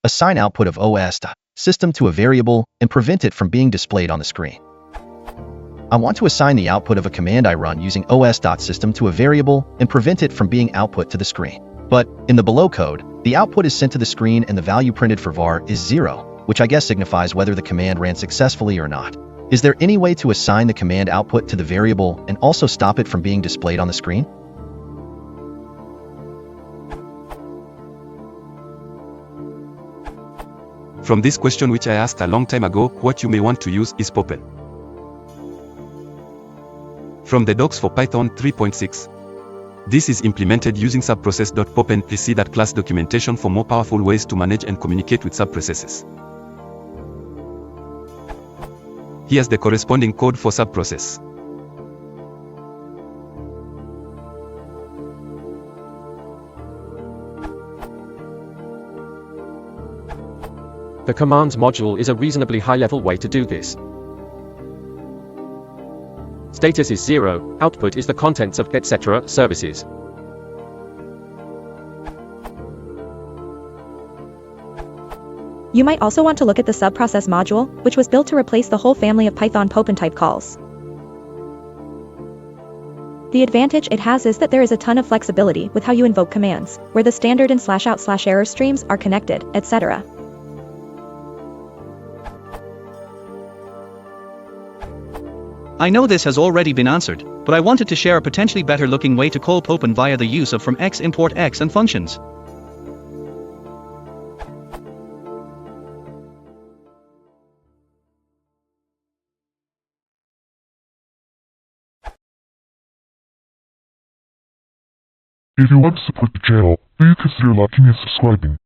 assign output of Os.System to a variable and prevent it from being displayed on the screen. I want to assign the output of a command I run using Os.System to a variable and prevent it from being output to the screen. But in the below code, the output is sent to the screen and the value printed for var is 0, which I guess signifies whether the command ran successfully or not. Is there any way to assign the command output to the variable and also stop it from being displayed on the screen? From this question which I asked a long time ago, what you may want to use is Popen. From the docs for Python 3.6. This is implemented using subprocess.popen. Please see that class documentation for more powerful ways to manage and communicate with subprocesses. Here's the corresponding code for subprocess. The commands module is a reasonably high-level way to do this. Status is 0, output is the contents of etc. services. You might also want to look at the subprocess module, which was built to replace the whole family of Python Popen type calls. The advantage it has is that there is a ton of flexibility with how you invoke commands, where the standard and /out/error streams are connected, etc. I know this has already been answered, but I wanted to share a potentially better looking way to call Popen via the use of from x import x and functions. If you want to support the channel, please consider liking and subscribing.